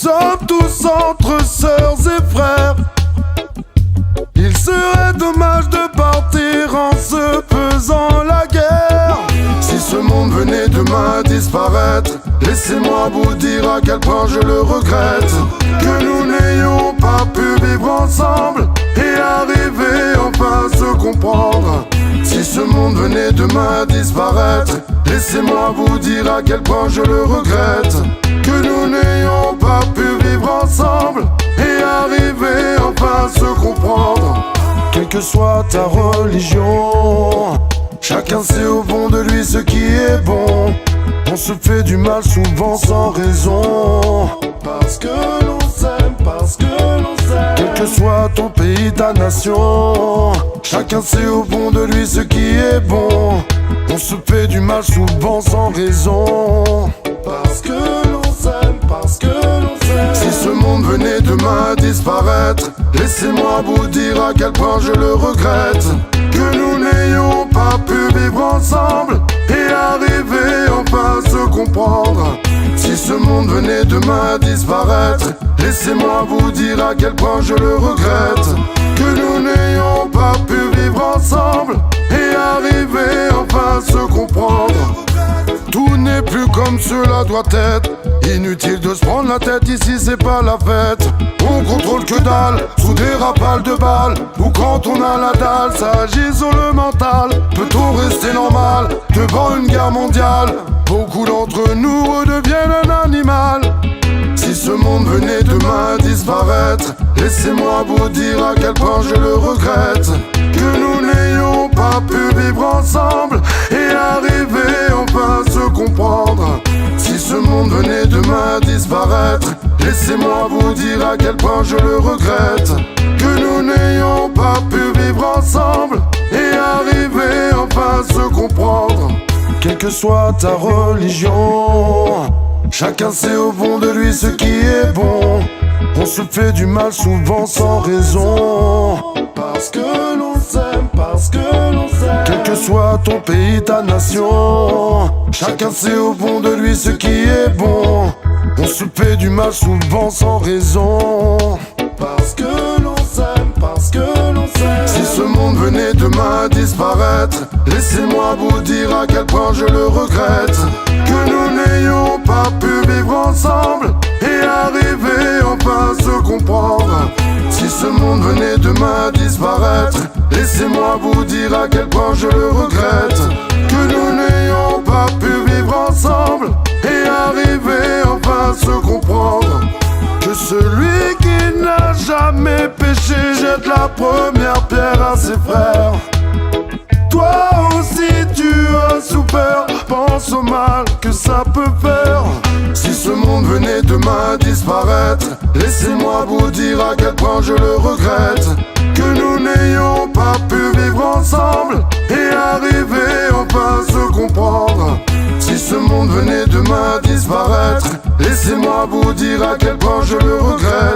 sommes tous entre sœurs et frères. Il serait dommage de partir en se faisant la guerre. Si ce monde venait demain à disparaître, laissez-moi vous dire à quel point je le regrette. Que nous n'ayons pas pu vivre ensemble et arriver enfin à se comprendre. Si ce monde venait demain à disparaître, laissez-moi vous dire à quel point je le regrette. Que nous n'ayons pas pu vivre ensemble et arriver enfin à se comprendre. Quelle que soit ta religion, chacun sait au fond de lui ce qui est bon. On se fait du mal souvent sans raison, parce que l'on s'aime, parce que l'on s'aime. Quel que soit ton pays, ta nation, chacun sait au fond de lui ce qui est bon. On se fait du mal souvent sans raison, parce que l'on s'aime, parce que l'on s'aime. Si ce monde venait demain à disparaître, laissez-moi vous dire à quel point je le regrette. Que nous n'ayons pas pu vivre ensemble et arriver enfin à se comprendre. Si ce monde venait demain à disparaître, laissez-moi vous dire à quel point je le regrette. Que nous n'ayons pas pu vivre ensemble et arriver enfin à se comprendre. Tout n'est plus comme cela doit être. Inutile de se prendre la tête, ici c'est pas la fête. On contrôle que dalle, sous des rafales de balles. Ou quand on a la dalle, ça agit sur le mental. Peut-on rester normal devant une guerre mondiale? Beaucoup d'entre nous redeviennent un animal. Si ce monde venait demain à disparaître, laissez-moi vous dire à quel point je le regrette. Que nous n'ayons pas pu vivre ensemble et arriver enfin à se comprendre. Si ce monde venait demain à disparaître, laissez-moi vous dire à quel point je le regrette. Que nous n'ayons pas pu vivre ensemble et arriver enfin à se comprendre. Quelle que soit ta religion, chacun sait au fond de lui ce qui est bon. On se fait du mal souvent sans raison, parce que l'on s'aime, parce que l'on s'aime. Quel que soit ton pays, ta nation, chacun sait au fond de lui ce qui est bon. On se fait du mal souvent sans raison, parce que l'on s'aime, parce que l'on s'aime. Si ce monde venait demain à disparaître, laissez-moi vous dire à quel point je le regrette. Que nous n'ayons pas pu vivre ensemble et arriver enfin à se comprendre. Si ce monde venait demain à disparaître, laissez-moi vous dire à quel point je le regrette. Que nous n'ayons pas pu vivre ensemble et arriver enfin à se comprendre. Que celui qui n'a jamais péché jette la première pierre à ses frères. Toi aussi tu as souffert, pense au mal que ça peut faire. Si ce monde venait demain à disparaître, laissez-moi vous dire à quel point je le regrette. Que nous n'ayons pas pu vivre ensemble et arriver enfin à se comprendre. Si ce monde venait demain à disparaître, laissez-moi vous dire à quel point je le regrette.